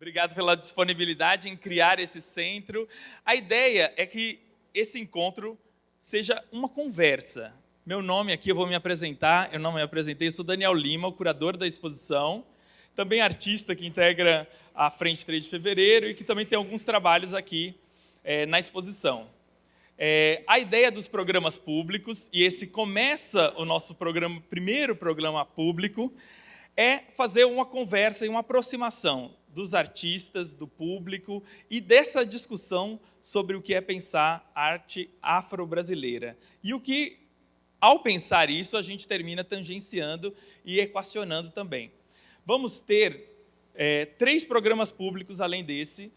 Obrigado pela disponibilidade em criar esse centro. A ideia é que esse encontro seja uma conversa. Meu nome aqui, eu vou me apresentar, eu não me apresentei, eu sou Daniel Lima, o curador da exposição, também artista que integra a Frente 3 de Fevereiro e que também tem alguns trabalhos aqui na exposição. A ideia dos programas públicos, e esse começa o nosso primeiro programa público, é fazer uma conversa e uma aproximação dos artistas, do público e dessa discussão sobre o que é pensar arte afro-brasileira. E o que, ao pensar isso, a gente termina tangenciando e equacionando também. Vamos ter 3 programas públicos além desse,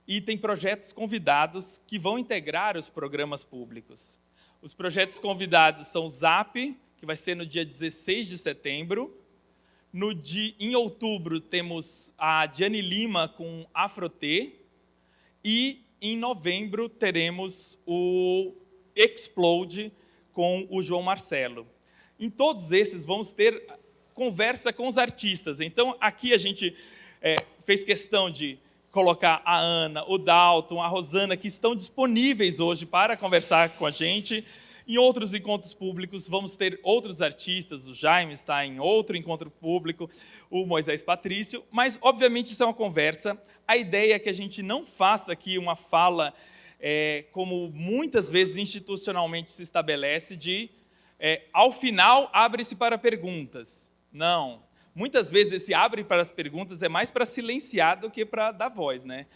e tem projetos convidados que vão integrar os programas públicos. Os projetos convidados são o ZAP, que vai ser no dia 16 de setembro. Em outubro, temos a Diane Lima com Afrotê. E em novembro, teremos o Explode com o João Marcelo. Em todos esses, vamos ter conversa com os artistas. Então, aqui a gente fez questão de colocar a Ana, o Dalton, a Rosana, que estão disponíveis hoje para conversar com a gente. Em outros encontros públicos, vamos ter outros artistas, o Jaime está em outro encontro público, o Moisés Patrício, mas, obviamente, isso é uma conversa. A ideia é que a gente não faça aqui uma fala, como muitas vezes institucionalmente se estabelece, ao final, abre-se para perguntas. Não. Muitas vezes esse abre para as perguntas é mais para silenciar do que para dar voz, né?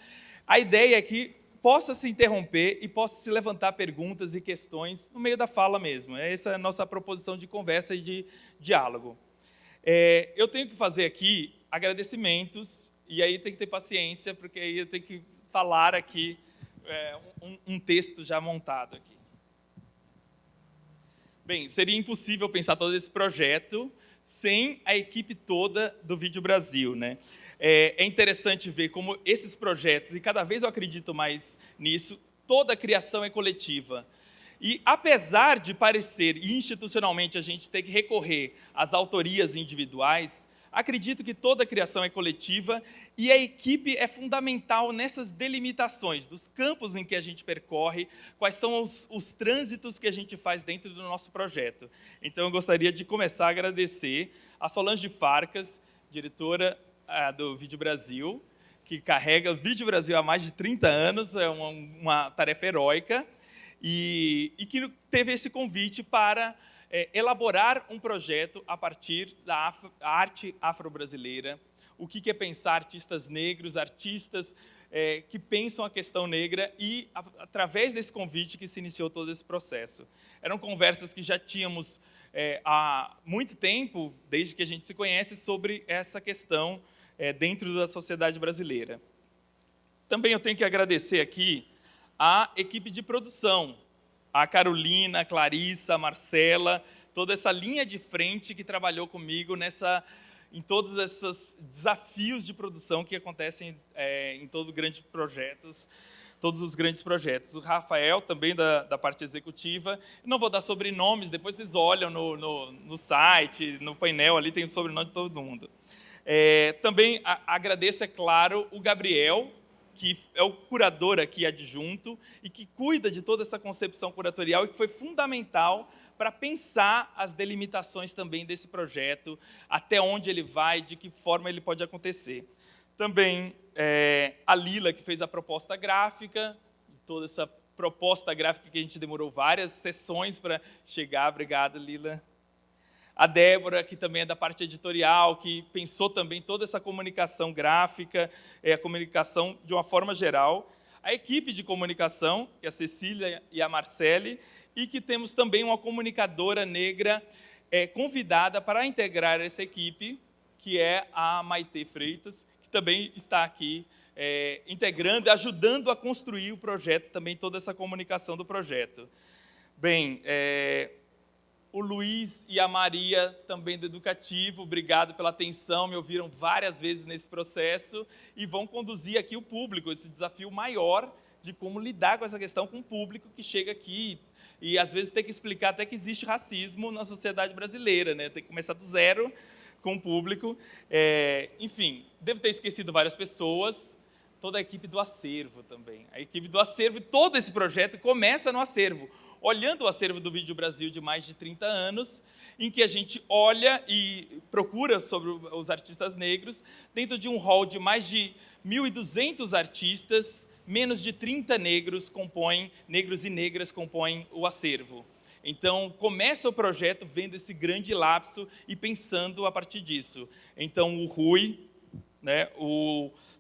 A ideia é que possa se interromper e possa se levantar perguntas e questões no meio da fala mesmo. Essa é a nossa proposição de conversa e de diálogo. Eu tenho que fazer aqui agradecimentos, e aí tem que ter paciência, porque aí eu tenho que falar aqui um texto já montado aqui. Bem, seria impossível pensar todo esse projeto sem a equipe toda do Vídeo Brasil, né? É interessante ver como esses projetos, e cada vez eu acredito mais nisso, toda a criação é coletiva. E apesar de parecer, institucionalmente, a gente ter que recorrer às autorias individuais, acredito que toda a criação é coletiva e a equipe é fundamental nessas delimitações dos campos em que a gente percorre, quais são os trânsitos que a gente faz dentro do nosso projeto. Então, eu gostaria de começar a agradecer a Solange Farcas, diretora do Vídeo Brasil, que carrega o Vídeo Brasil há mais de 30 anos, é uma tarefa heróica, e que teve esse convite para elaborar um projeto a partir da arte afro-brasileira. O que é pensar artistas negros, artistas que pensam a questão negra, e através desse convite que se iniciou todo esse processo. Eram conversas que já tínhamos há muito tempo, desde que a gente se conhece, sobre essa questão dentro da sociedade brasileira. Também eu tenho que agradecer aqui a equipe de produção, a Carolina, a Clarissa, a Marcela, toda essa linha de frente que trabalhou comigo em todos esses desafios de produção que acontecem em todos os grandes projetos. O Rafael, também da parte executiva. Não vou dar sobrenomes, depois vocês olham no site, no painel, ali tem o sobrenome de todo mundo. Também agradeço, é claro, o Gabriel, que é o curador aqui adjunto e que cuida de toda essa concepção curatorial e que foi fundamental para pensar as delimitações também desse projeto, até onde ele vai, de que forma ele pode acontecer. Também a Lila, que fez a proposta gráfica, toda essa proposta gráfica que a gente demorou várias sessões para chegar. Obrigado, Lila. A Débora, que também é da parte editorial, que pensou também toda essa comunicação gráfica, a comunicação de uma forma geral. A equipe de comunicação, que é a Cecília e a Marcele, e que temos também uma comunicadora negra convidada para integrar essa equipe, que é a Maitê Freitas, que também está aqui integrando, ajudando a construir o projeto, também toda essa comunicação do projeto. Bem, o Luiz e a Maria, também do Educativo, obrigado pela atenção, me ouviram várias vezes nesse processo e vão conduzir aqui o público, esse desafio maior de como lidar com essa questão com o público que chega aqui e às vezes tem que explicar até que existe racismo na sociedade brasileira, né? Tem que começar do zero com o público. Enfim, devo ter esquecido várias pessoas, toda a equipe do acervo também. A equipe do acervo, todo esse projeto começa no acervo, olhando o acervo do Vídeo Brasil de mais de 30 anos, em que a gente olha e procura sobre os artistas negros, dentro de um hall de mais de 1.200 artistas, menos de 30 negros e negras compõem o acervo. Então, começa o projeto vendo esse grande lapso e pensando a partir disso. Então, o Rui, né,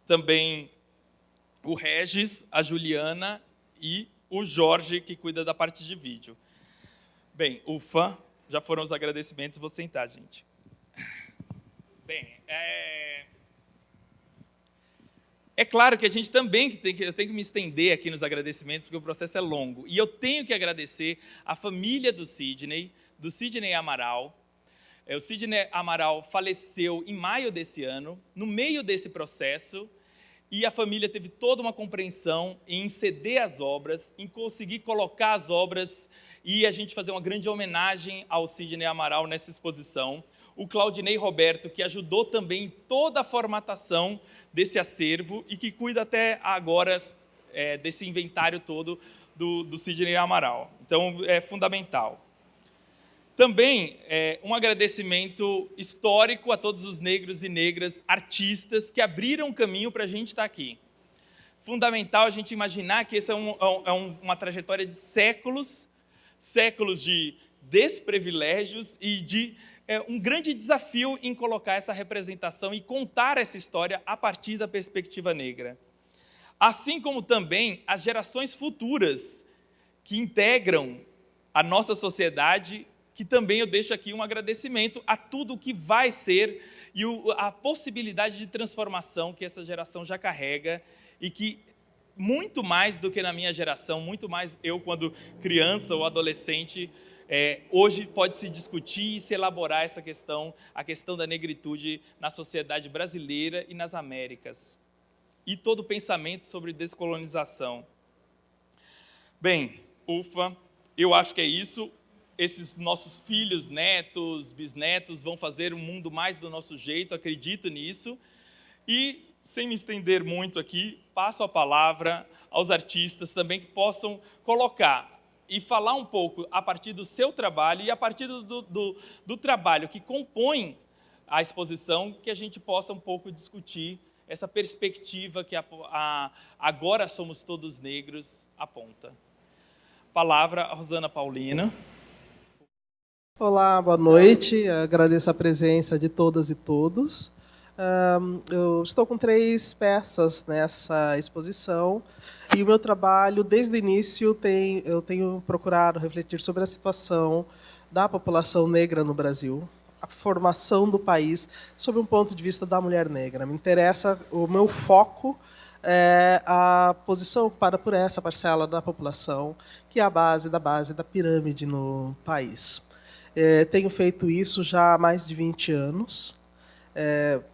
também o Regis, a Juliana e o Jorge, que cuida da parte de vídeo. Bem, ufa, já foram os agradecimentos, vou sentar, gente. Bem, é claro que a gente também eu tenho que me estender aqui nos agradecimentos, porque o processo é longo. E eu tenho que agradecer a família do Sidney Amaral. O Sidney Amaral faleceu em maio desse ano, no meio desse processo, e a família teve toda uma compreensão em ceder as obras, em conseguir colocar as obras e a gente fazer uma grande homenagem ao Sidney Amaral nessa exposição. O Claudinei Roberto, que ajudou também em toda a formatação desse acervo e que cuida até agora desse inventário todo do Sidney Amaral. Então, é fundamental. Também um agradecimento histórico a todos os negros e negras artistas que abriram caminho para a gente estar aqui. Fundamental a gente imaginar que essa é uma trajetória de séculos de desprivilégios e de um grande desafio em colocar essa representação e contar essa história a partir da perspectiva negra. Assim como também as gerações futuras que integram a nossa sociedade, que também eu deixo aqui um agradecimento a tudo o que vai ser e a possibilidade de transformação que essa geração já carrega e que, muito mais do que na minha geração, muito mais eu quando criança ou adolescente, hoje pode-se discutir e se elaborar essa questão, a questão da negritude na sociedade brasileira e nas Américas. E todo o pensamento sobre descolonização. Bem, ufa, eu acho que é isso. Esses nossos filhos, netos, bisnetos vão fazer o mundo mais do nosso jeito, acredito nisso. E, sem me estender muito aqui, passo a palavra aos artistas também que possam colocar e falar um pouco a partir do seu trabalho e a partir do trabalho que compõe a exposição, que a gente possa um pouco discutir essa perspectiva que Agora Somos Todos Negros aponta. Palavra a Rosana Paulina. Olá, boa noite. Agradeço a presença de todas e todos. Eu estou com 3 peças nessa exposição e o meu trabalho, desde o início, eu tenho procurado refletir sobre a situação da população negra no Brasil, a formação do país, sob um ponto de vista da mulher negra. Me interessa, o meu foco é a posição ocupada por essa parcela da população, que é a base da pirâmide no país. Tenho feito isso já há mais de 20 anos.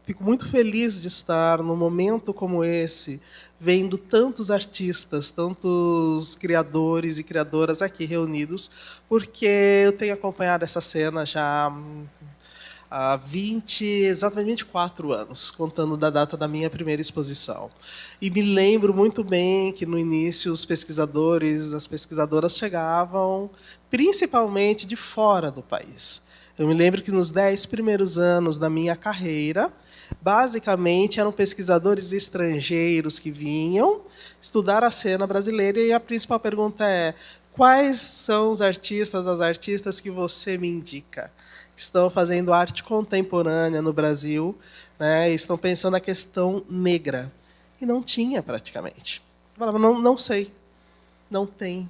Fico muito feliz de estar num momento como esse, vendo tantos artistas, tantos criadores e criadoras aqui reunidos, porque eu tenho acompanhado essa cena já há exatamente 24 anos, contando da data da minha primeira exposição. E me lembro muito bem que, no início, os pesquisadores, as pesquisadoras chegavam principalmente de fora do país. Eu me lembro que, nos 10 primeiros anos da minha carreira, basicamente eram pesquisadores estrangeiros que vinham estudar a cena brasileira, e a principal pergunta é: quais são os artistas, as artistas que você me indica? Estão fazendo arte contemporânea no Brasil, né, e estão pensando na questão negra. E não tinha, praticamente. Eu falava, não sei, não tem.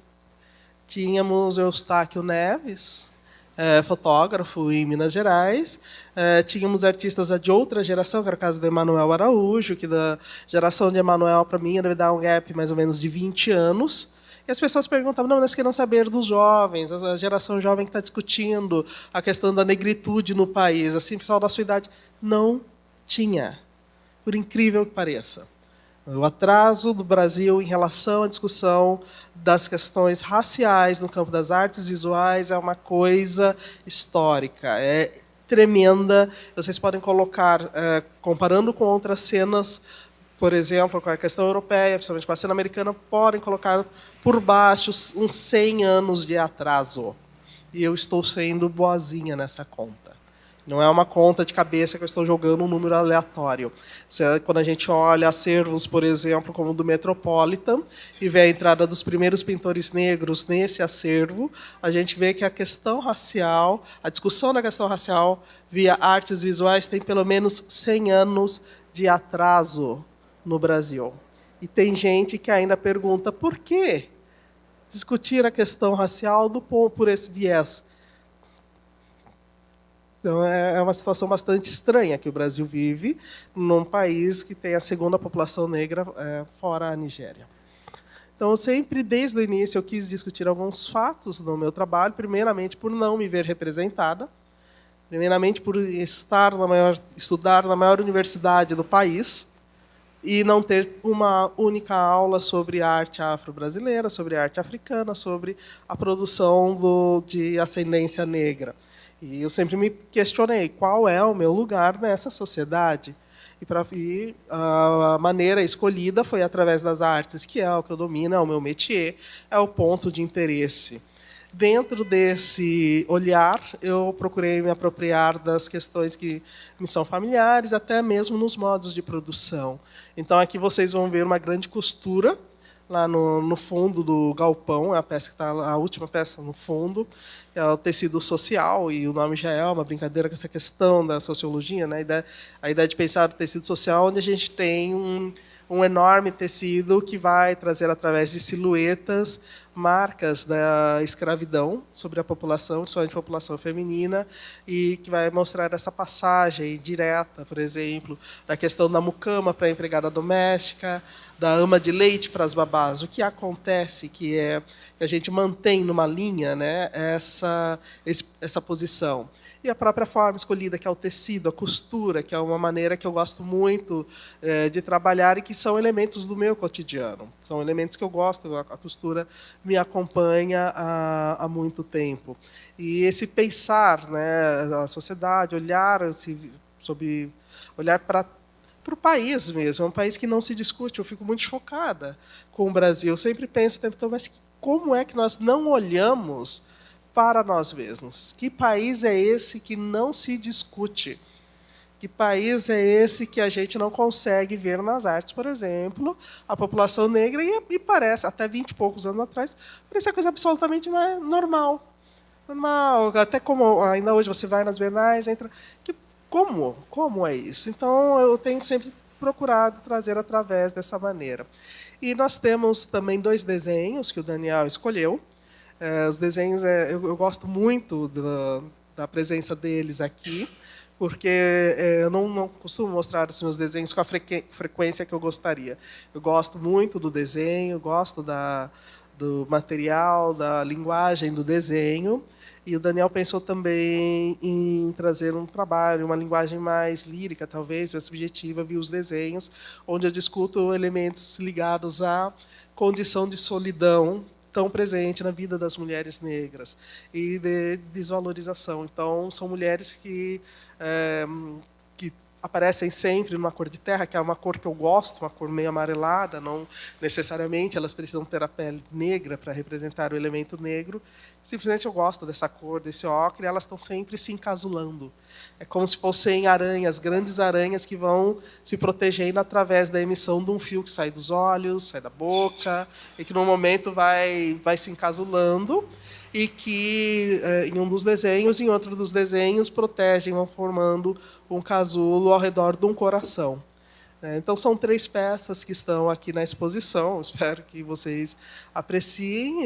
Tínhamos o Eustáquio Neves, fotógrafo em Minas Gerais. Tínhamos artistas de outra geração, que era o caso do Emanuel Araújo, que da geração de Emanuel, para mim, deve dar um gap mais ou menos de 20 anos. E as pessoas perguntavam, não, nós queremos saber dos jovens, a geração jovem que está discutindo a questão da negritude no país. Assim, pessoal da sua idade. Não tinha, por incrível que pareça. O atraso do Brasil em relação à discussão das questões raciais no campo das artes visuais é uma coisa histórica, é tremenda. Vocês podem colocar, comparando com outras cenas, por exemplo, com a questão europeia, principalmente com a cena americana, podem colocar por baixo uns 100 anos de atraso. E eu estou sendo boazinha nessa conta. Não é uma conta de cabeça que eu estou jogando um número aleatório. Quando a gente olha acervos, por exemplo, como o do Metropolitan, e vê a entrada dos primeiros pintores negros nesse acervo, a gente vê que a questão racial, a discussão da questão racial via artes visuais tem pelo menos 100 anos de atraso no Brasil. E tem gente que ainda pergunta por que discutir a questão racial por esse viés. Então, é uma situação bastante estranha que o Brasil vive num país que tem a segunda população negra fora a Nigéria. Então, eu sempre, desde o início, eu quis discutir alguns fatos no meu trabalho, primeiramente por não me ver representada, primeiramente por estudar na maior universidade do país e não ter uma única aula sobre arte afro-brasileira, sobre arte africana, sobre a produção de ascendência negra. E eu sempre me questionei qual é o meu lugar nessa sociedade. E a maneira escolhida foi através das artes, que é o que eu domino, é o meu métier, é o ponto de interesse. Dentro desse olhar, eu procurei me apropriar das questões que me são familiares, até mesmo nos modos de produção. Então, aqui vocês vão ver uma grande costura, lá no fundo do galpão, a peça que está a última peça no fundo, é o tecido social, e o nome já é uma brincadeira com essa questão da sociologia, né? A ideia de pensar o tecido social, onde a gente tem um enorme tecido que vai trazer, através de silhuetas, marcas da escravidão sobre a população, principalmente a população feminina, e que vai mostrar essa passagem direta, por exemplo, da questão da mucama para a empregada doméstica, da ama de leite para as babás. O que acontece que a gente mantém numa linha, né, essa posição. E a própria forma escolhida, que é o tecido, a costura, que é uma maneira que eu gosto muito de trabalhar e que são elementos do meu cotidiano. São elementos que eu gosto, a costura me acompanha há muito tempo. E esse pensar, né, a sociedade, olhar para o país mesmo, é um país que não se discute. Eu fico muito chocada com o Brasil. Eu sempre penso, mas como é que nós não olhamos para nós mesmos? Que país é esse que não se discute? Que país é esse que a gente não consegue ver nas artes, por exemplo, a população negra, e parece, até 20 e poucos anos atrás, parecia coisa absolutamente normal. Normal. Até como ainda hoje você vai nas Bienais, entra... Como é isso? Então, eu tenho sempre procurado trazer através dessa maneira. E nós temos também 2 desenhos que o Daniel escolheu. Os desenhos, eu gosto muito da presença deles aqui, porque eu não costumo mostrar os meus desenhos com a frequência que eu gostaria. Eu gosto muito do desenho, gosto do material, da linguagem do desenho, e o Daniel pensou também em trazer um trabalho, uma linguagem mais lírica, talvez, mais subjetiva, via os desenhos, onde eu discuto elementos ligados à condição de solidão tão presente na vida das mulheres negras e de desvalorização. Então, são mulheres que aparecem sempre numa cor de terra, que é uma cor que eu gosto, uma cor meio amarelada, não necessariamente elas precisam ter a pele negra para representar o elemento negro. Simplesmente eu gosto dessa cor, desse ocre, e elas estão sempre se encasulando. É como se fossem aranhas, grandes aranhas que vão se protegendo através da emissão de um fio que sai dos olhos, sai da boca, e que, no momento, vai se encasulando, e que, em um dos desenhos, em outro dos desenhos, protegem, vão formando um casulo ao redor de um coração. Então, são 3 peças que estão aqui na exposição. Espero que vocês apreciem,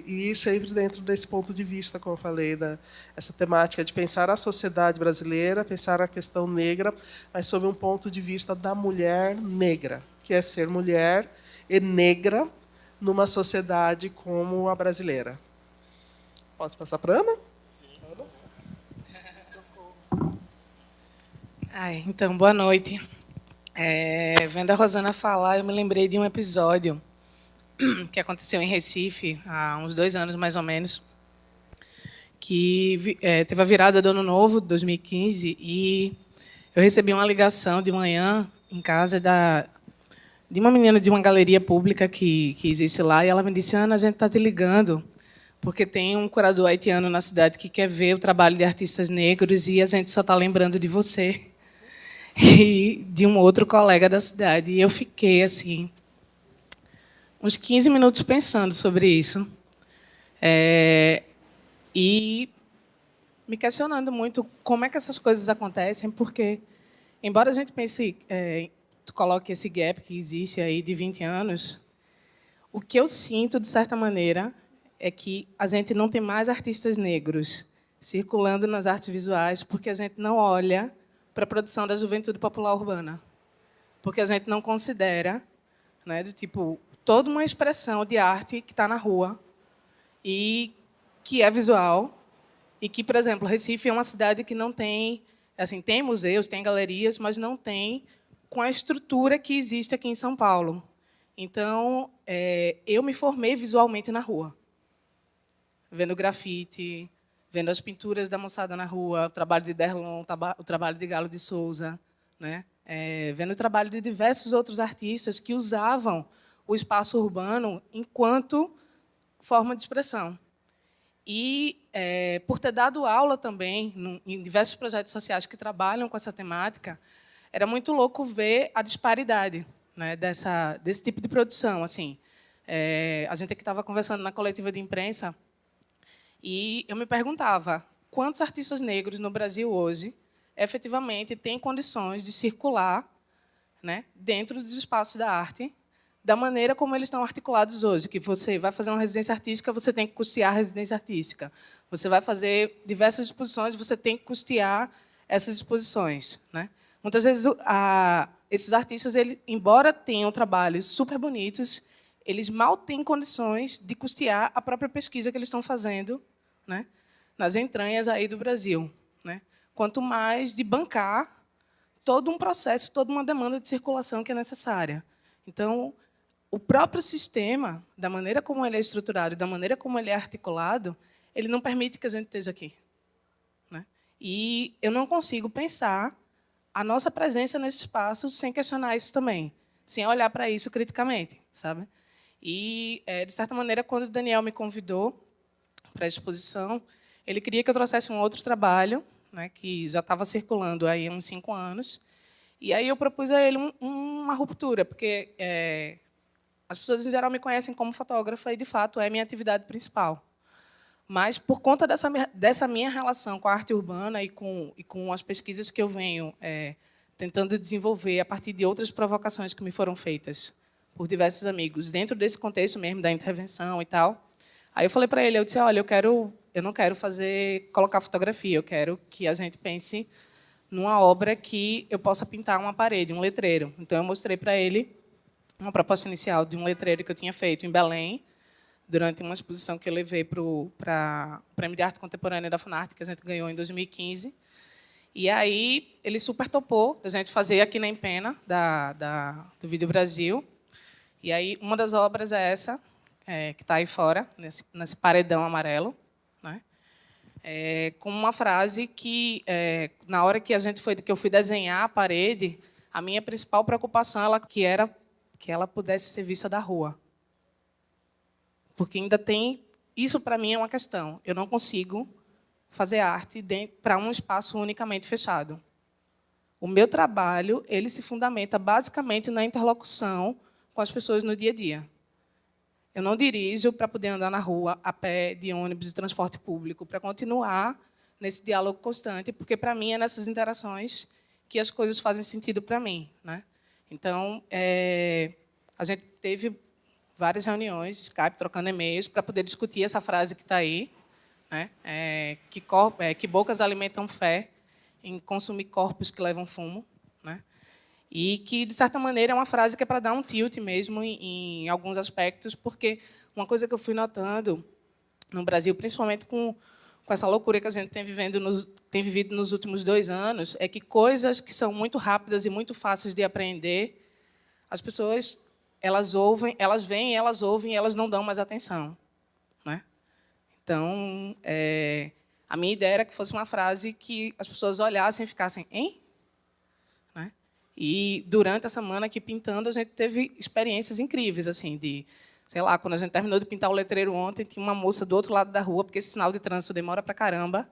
e sempre dentro desse ponto de vista, como eu falei, essa temática de pensar a sociedade brasileira, pensar a questão negra, mas sob um ponto de vista da mulher negra, que é ser mulher e negra numa sociedade como a brasileira. Posso passar para a Ana? Sim. Ana? Então, boa noite. Vendo a Rosana falar, eu me lembrei de um episódio que aconteceu em Recife, há uns 2 anos, mais ou menos, que teve a virada do Ano Novo, 2015, e eu recebi uma ligação de manhã em casa de uma menina de uma galeria pública que existe lá, e ela me disse: Ana, a gente está te ligando porque tem um curador haitiano na cidade que quer ver o trabalho de artistas negros e a gente só está lembrando de você e de um outro colega da cidade. E eu fiquei assim uns 15 minutos pensando sobre isso e me questionando muito como é que essas coisas acontecem, porque, embora a gente pense, tu coloque esse gap que existe aí de 20 anos, o que eu sinto, de certa maneira, é que a gente não tem mais artistas negros circulando nas artes visuais porque a gente não olha para a produção da juventude popular urbana, porque a gente não considera, né, do tipo, toda uma expressão de arte que está na rua e que é visual e que, por exemplo, Recife é uma cidade que não tem, assim, tem museus, tem galerias, mas não tem com a estrutura que existe aqui em São Paulo. Então, eu me formei visualmente na rua, vendo grafite, vendo as pinturas da moçada na rua, o trabalho de Derlon, o trabalho de Galo de Souza, né? Vendo o trabalho de diversos outros artistas que usavam o espaço urbano enquanto forma de expressão. E, por ter dado aula também em diversos projetos sociais que trabalham com essa temática, era muito louco ver a disparidade, né, desse tipo de produção. Assim, a gente aqui estava conversando na coletiva de imprensa e eu me perguntava quantos artistas negros no Brasil hoje efetivamente têm condições de circular, né, dentro dos espaços da arte, da maneira como eles estão articulados hoje, que você vai fazer uma residência artística, você tem que custear a residência artística. Você vai fazer diversas exposições, você tem que custear essas exposições, né? Muitas vezes esses artistas, embora tenham trabalhos super bonitos, eles mal têm condições de custear a própria pesquisa que eles estão fazendo, né, nas entranhas aí do Brasil, né? Quanto mais de bancar todo um processo, toda uma demanda de circulação que é necessária. Então, o próprio sistema, da maneira como ele é estruturado, da maneira como ele é articulado, ele não permite que a gente esteja aqui, né? E eu não consigo pensar a nossa presença nesse espaço sem questionar isso também, sem olhar para isso criticamente, sabe? E, de certa maneira, quando o Daniel me convidou para a exposição, ele queria que eu trouxesse um outro trabalho, né, que já estava circulando aí há uns 5 anos, e aí eu propus a ele uma ruptura, porque as pessoas, em geral, me conhecem como fotógrafa e, de fato, é a minha atividade principal. Mas, por conta dessa minha relação com a arte urbana e com as pesquisas que eu venho tentando desenvolver a partir de outras provocações que me foram feitas por diversos amigos, dentro desse contexto mesmo da intervenção e tal, aí eu falei para ele, eu disse, olha, eu não quero colocar fotografia, eu quero que a gente pense numa obra que eu possa pintar uma parede, um letreiro. Então, eu mostrei para ele uma proposta inicial de um letreiro que eu tinha feito em Belém, durante uma exposição que eu levei para o Prêmio de Arte Contemporânea da Funarte, que a gente ganhou em 2015. E aí ele super topou a gente fazer aqui na Empena, do Vídeo Brasil. E aí uma das obras é essa, que está aí fora, nesse paredão amarelo, né? Com uma frase que, na hora que eu fui desenhar a parede, a minha principal preocupação era que ela pudesse ser vista da rua. Porque ainda tem... Isso, para mim, é uma questão. Eu não consigo fazer arte para um espaço unicamente fechado. O meu trabalho ele se fundamenta basicamente na interlocução com as pessoas no dia a dia. Eu não dirijo para poder andar na rua a pé, de ônibus, de transporte público, para continuar nesse diálogo constante, porque, para mim, é nessas interações que as coisas fazem sentido para mim, né? Então, a gente teve várias reuniões, Skype, trocando e-mails, para poder discutir essa frase que está aí, né? Que bocas alimentam fé em consumir corpos que levam fumo, né? E que, de certa maneira, é uma frase que é para dar um tilt mesmo em alguns aspectos, porque uma coisa que eu fui notando no Brasil, principalmente com essa loucura que a gente tem vivido nos últimos 2 anos, é que coisas que são muito rápidas e muito fáceis de apreender, as pessoas elas veem, elas ouvem, e elas não dão mais atenção, né? Então, A minha ideia era que fosse uma frase que as pessoas olhassem e ficassem, hein? Né? E durante a semana aqui pintando, a gente teve experiências incríveis, assim, de, sei lá, quando a gente terminou de pintar o letreiro ontem, tinha uma moça do outro lado da rua, porque esse sinal de trânsito demora pra caramba,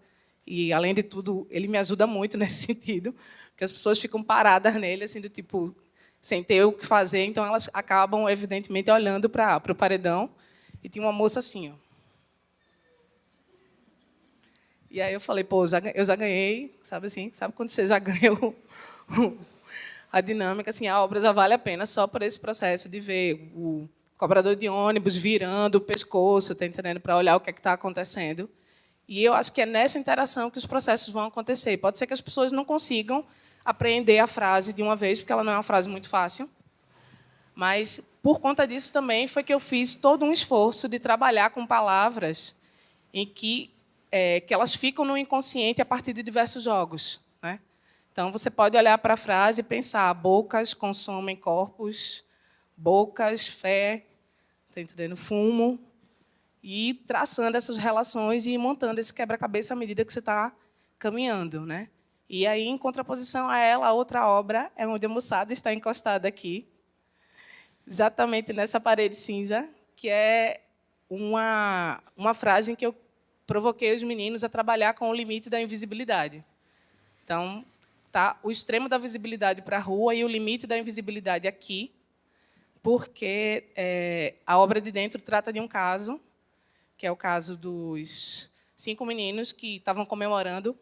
e, além de tudo, ele me ajuda muito nesse sentido, porque as pessoas ficam paradas nele, assim, do tipo, sem ter o que fazer, então elas acabam, evidentemente, olhando para o paredão, e tinha uma moça assim, ó. E aí eu falei, pô, eu já ganhei, sabe assim? Sabe quando você já ganhou a dinâmica, assim, a obra já vale a pena só por esse processo de ver o cobrador de ônibus virando o pescoço, tá entendendo, para olhar o que é que está acontecendo. E eu acho que é nessa interação que os processos vão acontecer. Pode ser que as pessoas não consigam apreender a frase de uma vez, porque ela não é uma frase muito fácil, mas, por conta disso também, foi que eu fiz todo um esforço de trabalhar com palavras em que elas ficam no inconsciente a partir de diversos jogos. Né? Então, você pode olhar para a frase e pensar: bocas consomem corpos, bocas, fé, tá entendendo? Fumo, e traçando essas relações e montando esse quebra-cabeça à medida que você está caminhando. Né? E aí, em contraposição a ela, a outra obra é onde a moçada está encostada aqui, exatamente nessa parede cinza, que é uma frase em que eu provoquei os meninos a trabalhar com o limite da invisibilidade. Então, tá o extremo da visibilidade para a rua e o limite da invisibilidade aqui, porque a obra de dentro trata de um caso, que é o caso dos 5 meninos que estavam comemorando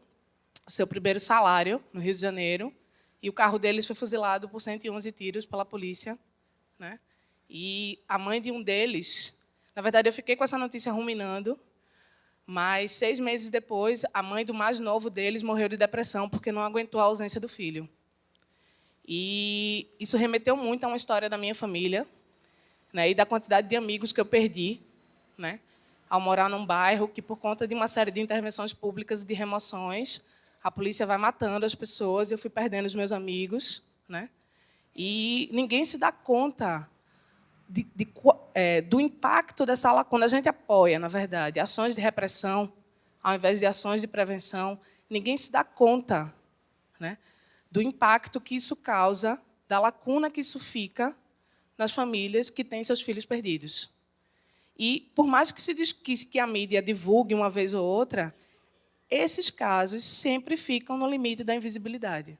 o seu primeiro salário no Rio de Janeiro, e o carro deles foi fuzilado por 111 tiros pela polícia. Né? E a mãe de um deles... Na verdade, eu fiquei com essa notícia ruminando, mas 6 meses depois, a mãe do mais novo deles morreu de depressão porque não aguentou a ausência do filho. E isso remeteu muito a uma história da minha família, né, e da quantidade de amigos que eu perdi, né, ao morar num bairro que, por conta de uma série de intervenções públicas e de remoções, a polícia vai matando as pessoas e eu fui perdendo os meus amigos. Né, e ninguém se dá conta do impacto dessa lacuna. A gente apoia, na verdade, ações de repressão, ao invés de ações de prevenção. Ninguém se dá conta, né, do impacto que isso causa, da lacuna que isso fica nas famílias que têm seus filhos perdidos. E, por mais que se diz que a mídia divulgue uma vez ou outra, esses casos sempre ficam no limite da invisibilidade.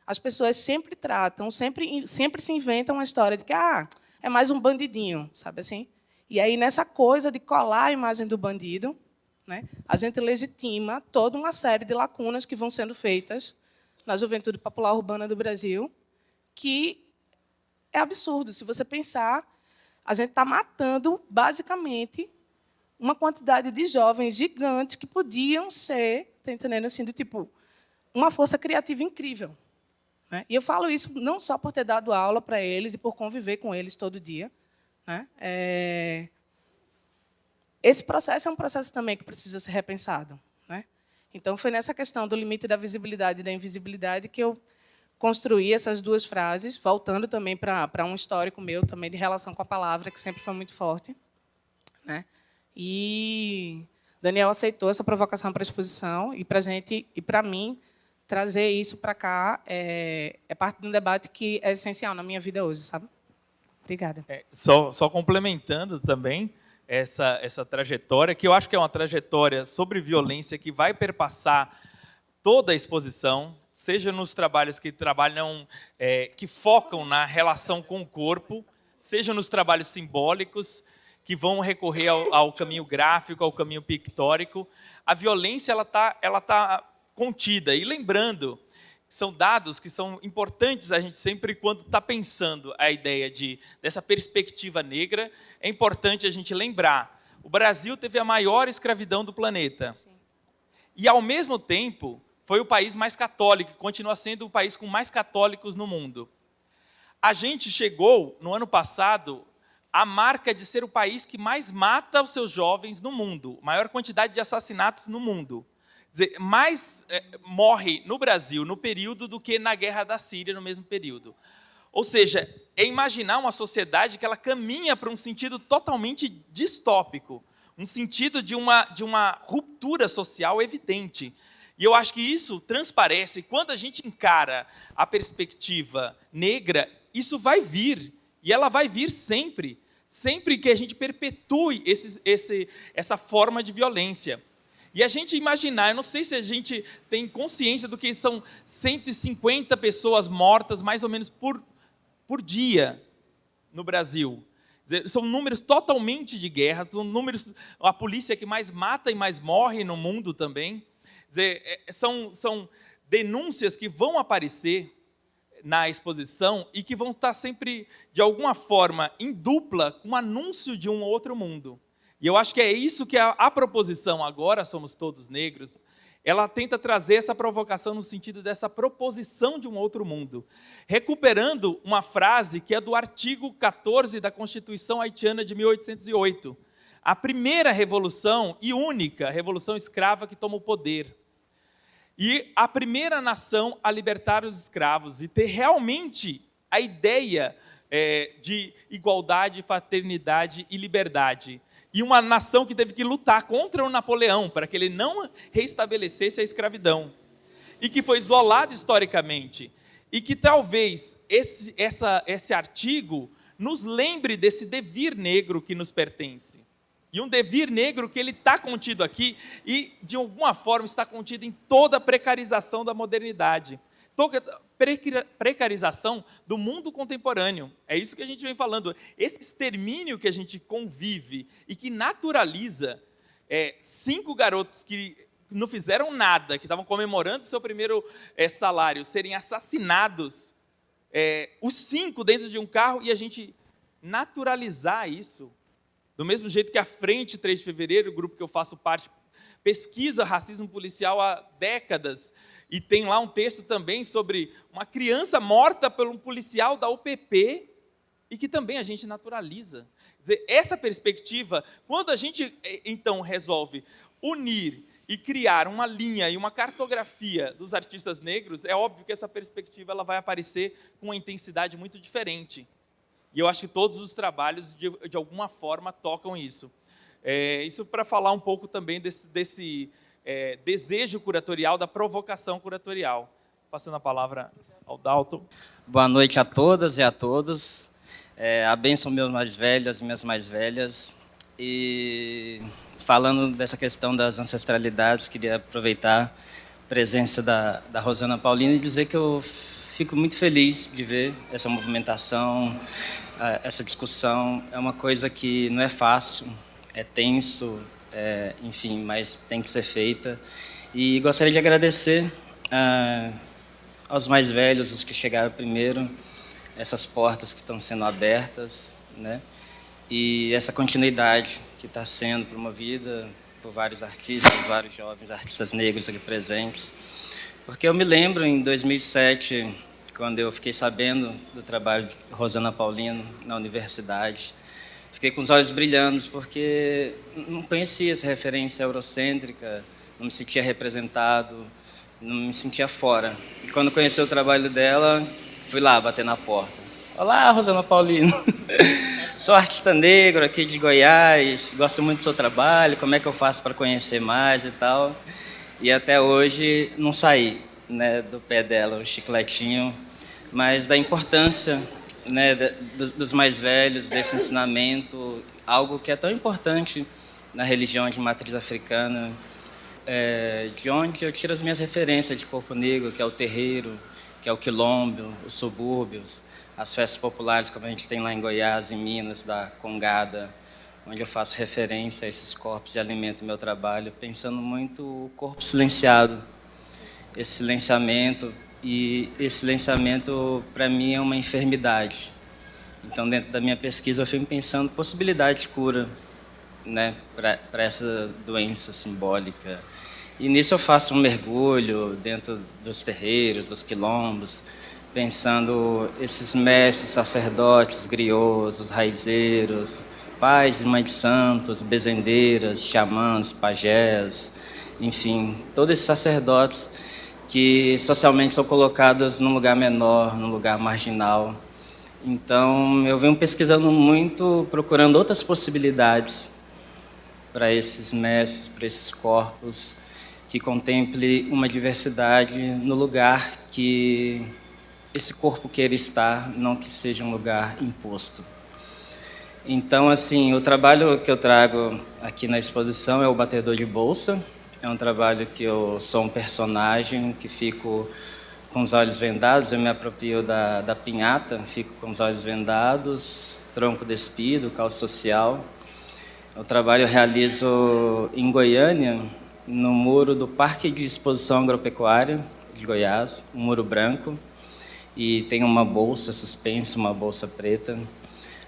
As pessoas sempre tratam, sempre se inventam uma história de que é mais um bandidinho, sabe assim? E aí, nessa coisa de colar a imagem do bandido, né, a gente legitima toda uma série de lacunas que vão sendo feitas na juventude popular urbana do Brasil, que é absurdo. Se você pensar, a gente está matando, basicamente, uma quantidade de jovens gigantes que podiam ser, tá entendendo, assim, do tipo, uma força criativa incrível. Né? E eu falo isso não só por ter dado aula para eles e por conviver com eles todo dia. Né? Esse processo é um processo também que precisa ser repensado. Né? Então, foi nessa questão do limite da visibilidade e da invisibilidade que eu construí essas 2 frases, voltando também para um histórico meu também de relação com a palavra, que sempre foi muito forte. Né? E Daniel aceitou essa provocação para a exposição, e para a gente, e para mim, trazer isso para cá é parte de um debate que é essencial na minha vida hoje, sabe? Obrigada. Só complementando também essa trajetória, que eu acho que é uma trajetória sobre violência que vai perpassar toda a exposição, seja nos trabalhos que trabalham, que focam na relação com o corpo, seja nos trabalhos simbólicos, que vão recorrer ao caminho gráfico, ao caminho pictórico. A violência ela tá contida. E lembrando, são dados que são importantes a gente sempre, quando está pensando a ideia dessa perspectiva negra, é importante a gente lembrar. O Brasil teve a maior escravidão do planeta. Sim. E, ao mesmo tempo, foi o país mais católico, continua sendo o país com mais católicos no mundo. A gente chegou, no ano passado, à marca de ser o país que mais mata os seus jovens no mundo, maior quantidade de assassinatos no mundo. Quer dizer, mais morre no Brasil no período do que na guerra da Síria no mesmo período. Ou seja, é imaginar uma sociedade que ela caminha para um sentido totalmente distópico, um sentido de uma ruptura social evidente. E eu acho que isso transparece, quando a gente encara a perspectiva negra, isso vai vir, e ela vai vir sempre, sempre que a gente perpetue essa forma de violência. E a gente imaginar, eu não sei se a gente tem consciência do que são 150 pessoas mortas, mais ou menos, por dia no Brasil. São números totalmente de guerra, são números, a polícia que mais mata e mais morre no mundo também. São denúncias que vão aparecer na exposição e que vão estar sempre, de alguma forma, em dupla com o anúncio de um outro mundo. E eu acho que é isso que a proposição Agora Somos Todos Negros, ela tenta trazer essa provocação no sentido dessa proposição de um outro mundo, recuperando uma frase que é do artigo 14 da Constituição Haitiana de 1808, a primeira revolução e única revolução escrava que toma o poder. E a primeira nação a libertar os escravos e ter realmente a ideia de igualdade, fraternidade e liberdade. E uma nação que teve que lutar contra o Napoleão para que ele não reestabelecesse a escravidão. E que foi isolado historicamente. E que talvez esse artigo nos lembre desse devir negro que nos pertence. E um devir negro que ele está contido aqui e, de alguma forma, está contido em toda a precarização da modernidade. Toda precarização do mundo contemporâneo. É isso que a gente vem falando. Esse extermínio que a gente convive e que naturaliza 5 garotos que não fizeram nada, que estavam comemorando seu primeiro salário, serem assassinados, os 5 dentro de um carro, e a gente naturalizar isso. Do mesmo jeito que a Frente 3 de Fevereiro, o grupo que eu faço parte, pesquisa racismo policial há décadas, e tem lá um texto também sobre uma criança morta por um policial da UPP, e que também a gente naturaliza. Quer dizer, essa perspectiva, quando a gente, então, resolve unir e criar uma linha e uma cartografia dos artistas negros, é óbvio que essa perspectiva ela vai aparecer com uma intensidade muito diferente. E eu acho que todos os trabalhos, de alguma forma, tocam isso. Isso para falar um pouco também desse desejo curatorial, da provocação curatorial. Passando a palavra ao Dalton. Boa noite a todas e a todos. A bênção meus mais velhos e minhas mais velhas. E falando dessa questão das ancestralidades, queria aproveitar a presença da Rosana Paulino e dizer que eu fico muito feliz de ver essa movimentação, essa discussão. É uma coisa que não é fácil, é tenso, enfim, mas tem que ser feita. E gostaria de agradecer aos mais velhos, os que chegaram primeiro, essas portas que estão sendo abertas, né? E essa continuidade que está sendo promovida por vários artistas, vários jovens artistas negros aqui presentes. Porque eu me lembro, em 2007, quando eu fiquei sabendo do trabalho de Rosana Paulino na universidade, fiquei com os olhos brilhando, porque não conhecia essa referência eurocêntrica, não me sentia representado, não me sentia fora. E quando conheci o trabalho dela, fui lá bater na porta. Olá, Rosana Paulino. Sou artista negro aqui de Goiás, gosto muito do seu trabalho, como é que eu faço para conhecer mais e tal. E até hoje não saí, né, do pé dela, o chicletinho, mas da importância, né, dos mais velhos, desse ensinamento, algo que é tão importante na religião de matriz africana, de onde eu tiro as minhas referências de corpo negro, que é o terreiro, que é o quilombo, os subúrbios, as festas populares, como a gente tem lá em Goiás, em Minas, da Congada, onde eu faço referência a esses corpos de alimento no meu trabalho, pensando muito o corpo silenciado, esse silenciamento, e esse silenciamento, para mim, é uma enfermidade. Então, dentro da minha pesquisa, eu fico pensando possibilidade de cura, né, para essa doença simbólica. E nisso eu faço um mergulho dentro dos terreiros, dos quilombos, pensando esses mestres, sacerdotes, griots, os raizeiros, pais e mães de santos, bezendeiras, xamãs, pajés, enfim, todos esses sacerdotes que socialmente são colocados num lugar menor, num lugar marginal. Então, eu venho pesquisando muito, procurando outras possibilidades para esses mestres, para esses corpos, que contemple uma diversidade no lugar que esse corpo queira estar, não que seja um lugar imposto. Então, assim, o trabalho que eu trago aqui na exposição é o Batedor de Bolsa. É um trabalho que eu sou um personagem que fico com os olhos vendados, eu me aproprio da pinhata, fico com os olhos vendados, tronco despido, calço social. O trabalho eu realizo em Goiânia, no muro do Parque de Exposição Agropecuária de Goiás, um muro branco, e tem uma bolsa suspensa, uma bolsa preta.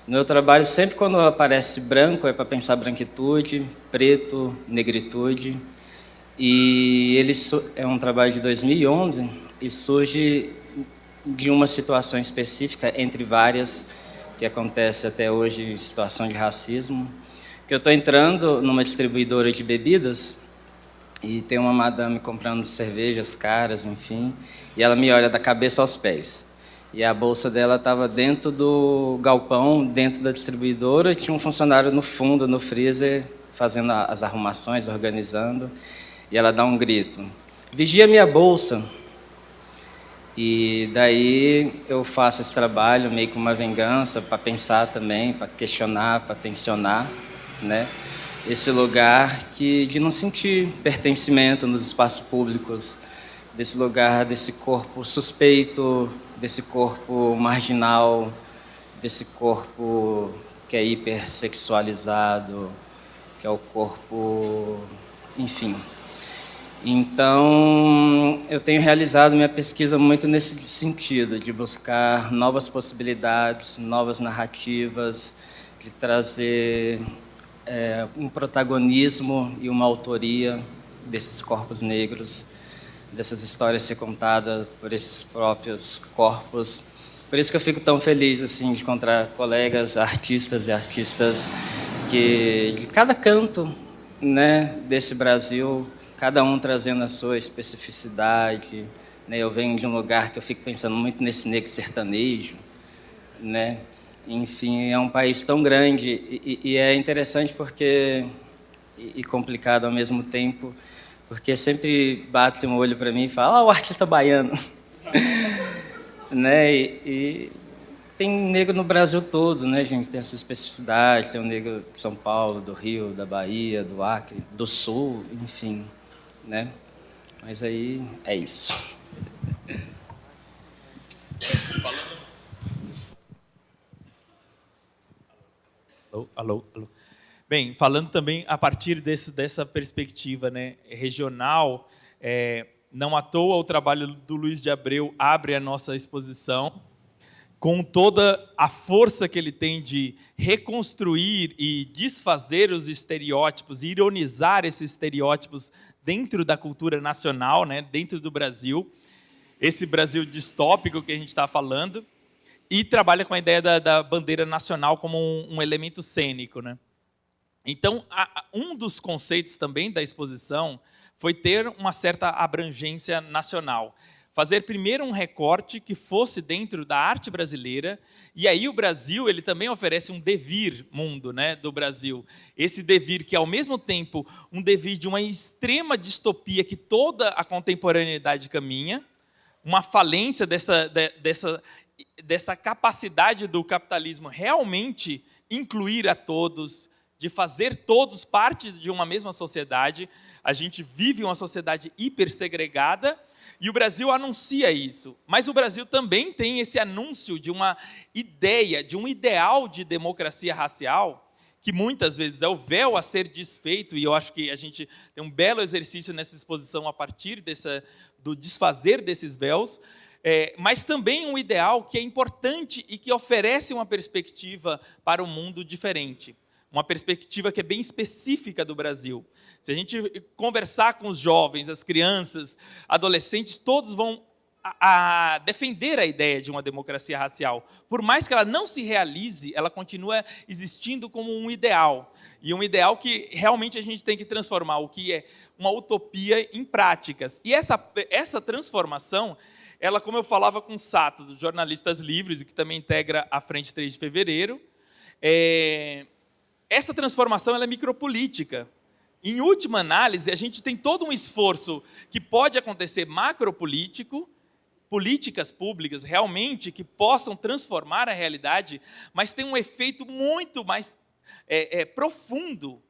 No meu trabalho, sempre quando aparece branco, é para pensar branquitude, preto, negritude. E ele é um trabalho de 2011 e surge de uma situação específica, entre várias, que acontece até hoje, situação de racismo, que eu estou entrando numa distribuidora de bebidas e tem uma madame comprando cervejas caras, enfim, e ela me olha da cabeça aos pés. E a bolsa dela estava dentro do galpão, dentro da distribuidora, e tinha um funcionário no fundo, no freezer, fazendo as arrumações, organizando, e ela dá um grito: vigia minha bolsa. E daí eu faço esse trabalho meio que uma vingança, para pensar também, para questionar, para tensionar, né? Esse lugar de não sentir pertencimento nos espaços públicos, desse lugar, desse corpo suspeito, desse corpo marginal, desse corpo que é hipersexualizado, que é o corpo, enfim. Então, eu tenho realizado minha pesquisa muito nesse sentido, de buscar novas possibilidades, novas narrativas, de trazer um protagonismo e uma autoria desses corpos negros, dessas histórias ser contadas por esses próprios corpos. Por isso que eu fico tão feliz assim, de encontrar colegas artistas e artistas que, de cada canto, né, desse Brasil, cada um trazendo a sua especificidade, né? Eu venho de um lugar que eu fico pensando muito nesse negro sertanejo, né? Enfim, é um país tão grande e é interessante porque e complicado ao mesmo tempo, porque sempre bate um olho para mim e fala: o artista baiano, né? E tem negro no Brasil todo, né, gente? Tem essa especificidade, tem o negro de São Paulo, do Rio, da Bahia, do Acre, do Sul, enfim, né? Mas aí é isso. Alô. Bem, falando também a partir dessa perspectiva, né, regional, não à toa o trabalho do Luiz de Abreu abre a nossa exposição, com toda a força que ele tem de reconstruir e desfazer os estereótipos, ironizar esses estereótipos dentro da cultura nacional, né, dentro do Brasil, esse Brasil distópico que a gente está falando, e trabalha com a ideia da bandeira nacional como um elemento cênico, né? Então, um dos conceitos também da exposição foi ter uma certa abrangência nacional. Fazer primeiro um recorte que fosse dentro da arte brasileira, e aí o Brasil ele também oferece um devir mundo, né, do Brasil. Esse devir que, ao mesmo tempo, um devir de uma extrema distopia que toda a contemporaneidade caminha, uma falência dessa capacidade do capitalismo realmente incluir a todos, de fazer todos parte de uma mesma sociedade. A gente vive uma sociedade hipersegregada e o Brasil anuncia isso. Mas o Brasil também tem esse anúncio de uma ideia, de um ideal de democracia racial, que muitas vezes é o véu a ser desfeito, e eu acho que a gente tem um belo exercício nessa exposição a partir do desfazer desses véus, mas também um ideal que é importante e que oferece uma perspectiva para um mundo diferente. Uma perspectiva que é bem específica do Brasil. Se a gente conversar com os jovens, as crianças, adolescentes, todos vão a defender a ideia de uma democracia racial. Por mais que ela não se realize, ela continua existindo como um ideal. E um ideal que realmente a gente tem que transformar, o que é uma utopia, em práticas. E essa transformação, ela, como eu falava com o Sato, dos Jornalistas Livres, e que também integra a Frente 3 de Fevereiro, essa transformação ela é micropolítica. Em última análise, a gente tem todo um esforço que pode acontecer macropolítico, políticas públicas realmente que possam transformar a realidade, mas tem um efeito muito mais profundo,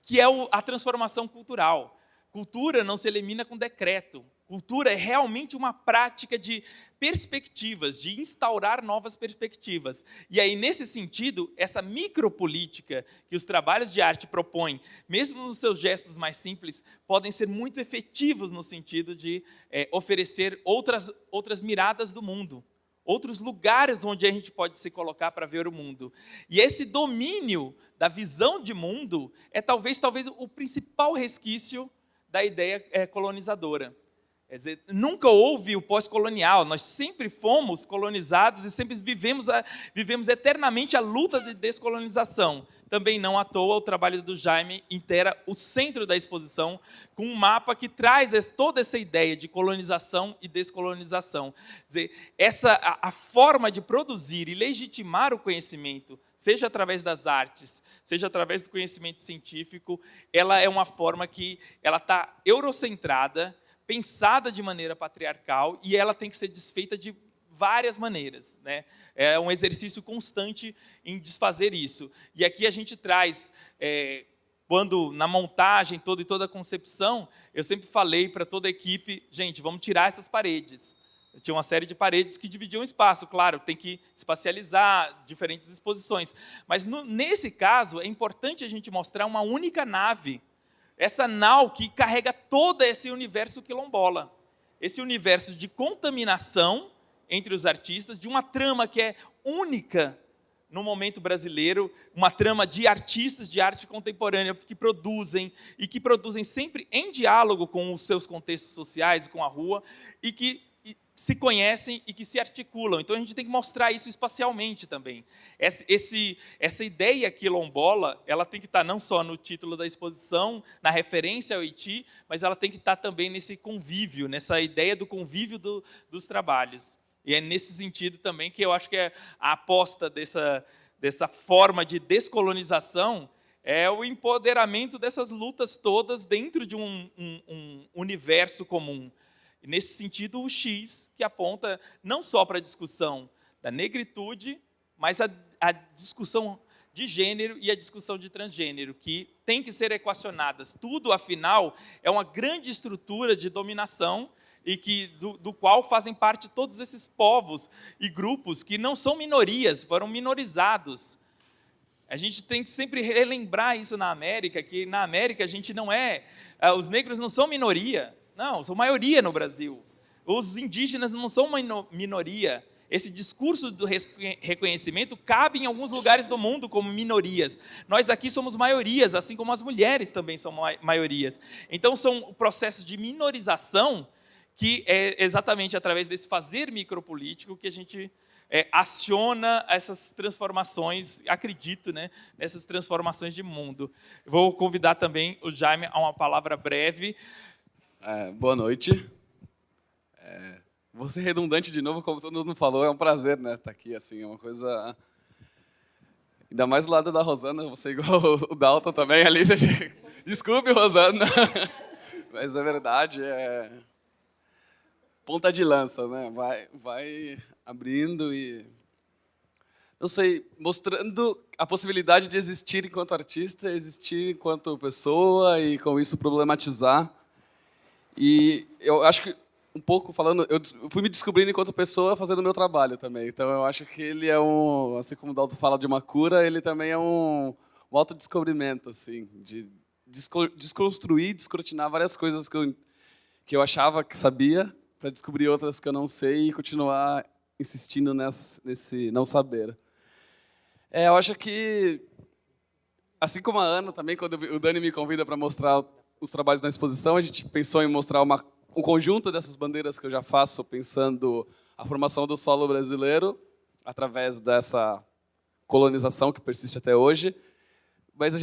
que é a transformação cultural. Cultura não se elimina com decreto. Cultura é realmente uma prática de perspectivas, de instaurar novas perspectivas. E aí, nesse sentido, essa micropolítica que os trabalhos de arte propõem, mesmo nos seus gestos mais simples, podem ser muito efetivos no sentido de oferecer outras miradas do mundo, outros lugares onde a gente pode se colocar para ver o mundo. E esse domínio da visão de mundo é talvez o principal resquício da ideia colonizadora. Quer dizer, nunca houve o pós-colonial, nós sempre fomos colonizados e sempre vivemos eternamente a luta de descolonização. Também não à toa o trabalho do Jaime inteira o centro da exposição com um mapa que traz toda essa ideia de colonização e descolonização. Quer dizer, a forma de produzir e legitimar o conhecimento, seja através das artes, seja através do conhecimento científico, ela é uma forma que ela está eurocentrada, pensada de maneira patriarcal, e ela tem que ser desfeita de várias maneiras, né? É um exercício constante em desfazer isso. E aqui a gente traz, quando na montagem toda e toda a concepção, eu sempre falei para toda a equipe, gente, vamos tirar essas paredes. Tinha uma série de paredes que dividiam o espaço, claro, tem que espacializar diferentes exposições. Mas nesse caso, é importante a gente mostrar uma única nave, essa nau que carrega todo esse universo quilombola, esse universo de contaminação entre os artistas, de uma trama que é única no momento brasileiro, uma trama de artistas de arte contemporânea que produzem sempre em diálogo com os seus contextos sociais, com a rua, e que se conhecem e que se articulam. Então, a gente tem que mostrar isso espacialmente também. Essa ideia quilombola, ela tem que estar não só no título da exposição, na referência ao Haiti, mas ela tem que estar também nesse convívio, nessa ideia do convívio dos trabalhos. E é nesse sentido também que eu acho que a aposta dessa forma de descolonização é o empoderamento dessas lutas todas dentro de um universo comum. E, nesse sentido, o X, que aponta não só para a discussão da negritude, mas a discussão de gênero e a discussão de transgênero, que tem que ser equacionadas. Tudo, afinal, é uma grande estrutura de dominação e do qual fazem parte todos esses povos e grupos que não são minorias, foram minorizados. A gente tem que sempre relembrar isso na América, que na América a gente não os negros não são minoria. Não, são maioria no Brasil. Os indígenas não são uma minoria. Esse discurso do reconhecimento cabe em alguns lugares do mundo como minorias. Nós aqui somos maiorias, assim como as mulheres também são maiorias. Então, são processos de minorização que é exatamente através desse fazer micropolítico que a gente aciona essas transformações, acredito, né, nessas transformações de mundo. Vou convidar também o Jaime a uma palavra breve. Boa noite. Vou ser redundante de novo, como todo mundo falou, é um prazer, né, estar aqui, assim, é uma coisa... Ainda mais do lado da Rosana, você igual o Dalton também, ali, desculpe, Rosana, mas a verdade é ponta de lança, né, vai abrindo e... Não sei, mostrando a possibilidade de existir enquanto artista, existir enquanto pessoa e, com isso, problematizar. E eu acho que, um pouco falando, eu fui me descobrindo enquanto pessoa fazendo o meu trabalho também. Então, eu acho que ele é assim como o Dalton fala de uma cura, ele também é um autodescobrimento, assim, de desconstruir, descortinar várias coisas que eu achava que sabia, para descobrir outras que eu não sei e continuar insistindo nesse não saber. Eu acho que, assim como a Ana também, quando o Dani me convida para mostrar os trabalhos na exposição, a gente pensou em mostrar um conjunto dessas bandeiras que eu já faço, pensando a formação do solo brasileiro, através dessa colonização que persiste até hoje. Mas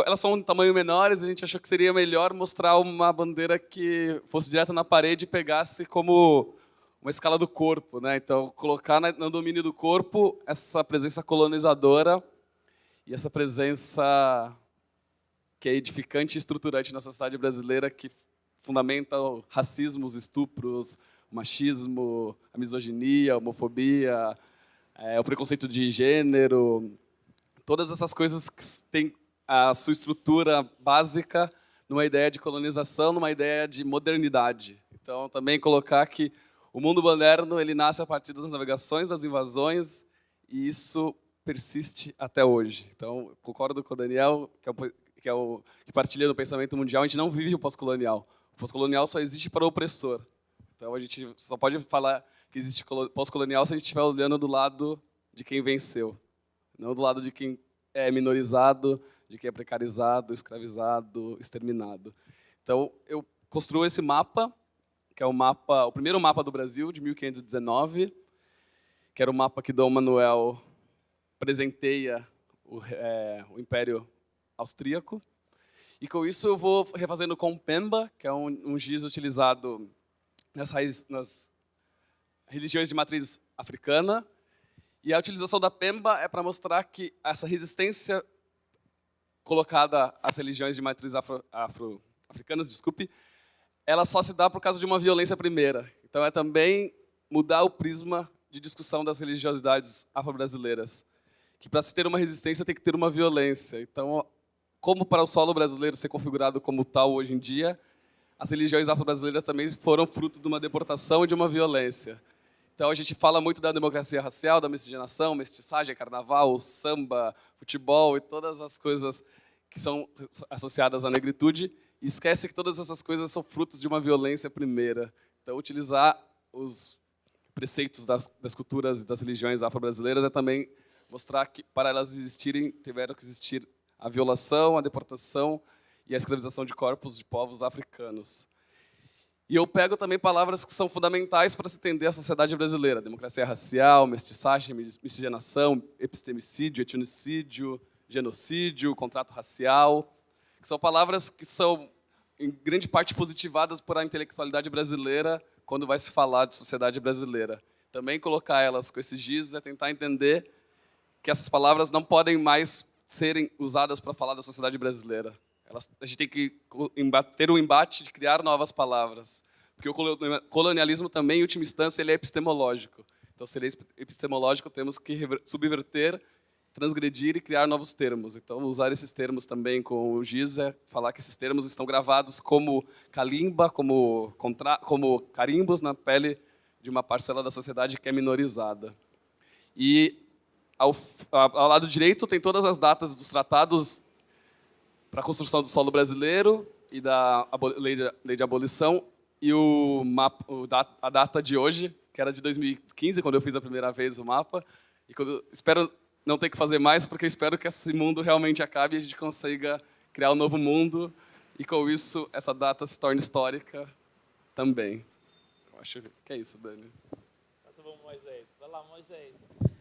elas são de tamanho menores, a gente achou que seria melhor mostrar uma bandeira que fosse direto na parede e pegasse como uma escala do corpo, né? Então, colocar no domínio do corpo essa presença colonizadora e essa presença que é edificante e estruturante na sociedade brasileira, que fundamenta o racismo, os estupros, o machismo, a misoginia, a homofobia, o preconceito de gênero, todas essas coisas que têm a sua estrutura básica numa ideia de colonização, numa ideia de modernidade. Então, também colocar que o mundo moderno ele nasce a partir das navegações, das invasões, e isso persiste até hoje. Então, concordo com o Daniel, que partilha do pensamento mundial, a gente não vive o pós-colonial. O pós-colonial só existe para o opressor. Então, a gente só pode falar que existe pós-colonial se a gente estiver olhando do lado de quem venceu, não do lado de quem é minorizado, de quem é precarizado, escravizado, exterminado. Então, eu construo esse mapa, que é o primeiro mapa do Brasil, de 1519, que era o mapa que Dom Manuel presenteia o Império Austríaco. E, com isso, eu vou refazendo com Pemba, que é um giz utilizado nas religiões de matriz africana. E a utilização da Pemba é para mostrar que essa resistência colocada às religiões de matriz africanas, ela só se dá por causa de uma violência primeira. Então, é também mudar o prisma de discussão das religiosidades afro-brasileiras. Que, para se ter uma resistência, tem que ter uma violência. Então, como para o solo brasileiro ser configurado como tal hoje em dia, as religiões afro-brasileiras também foram fruto de uma deportação e de uma violência. Então, a gente fala muito da democracia racial, da miscigenação, mestiçagem, carnaval, samba, futebol e todas as coisas que são associadas à negritude, e esquece que todas essas coisas são frutos de uma violência primeira. Então, utilizar os preceitos das culturas e das religiões afro-brasileiras é também mostrar que, para elas existirem, tiveram que existir a violação, a deportação e a escravização de corpos de povos africanos. E eu pego também palavras que são fundamentais para se entender a sociedade brasileira: democracia racial, mestiçagem, miscigenação, epistemicídio, etnicídio, genocídio, contrato racial, que são palavras que são, em grande parte, positivadas por a intelectualidade brasileira quando vai se falar de sociedade brasileira. Também colocar elas com esses gizes é tentar entender que essas palavras não podem mais serem usadas para falar da sociedade brasileira. A gente tem que ter um embate de criar novas palavras, porque o colonialismo também, em última instância, ele é epistemológico. Então, se ele é epistemológico, temos que subverter, transgredir e criar novos termos. Então, usar esses termos também com o giz é falar que esses termos estão gravados como calimba, como carimbos na pele de uma parcela da sociedade que é minorizada. E ao lado direito tem todas as datas dos tratados para a construção do solo brasileiro e da lei de abolição, e a data de hoje, que era de 2015, quando eu fiz a primeira vez o mapa, e espero não ter que fazer mais, porque espero que esse mundo realmente acabe e a gente consiga criar um novo mundo, e com isso essa data se torne histórica também. Eu acho que é isso, Dani. Moisés. Vai lá, Moisés.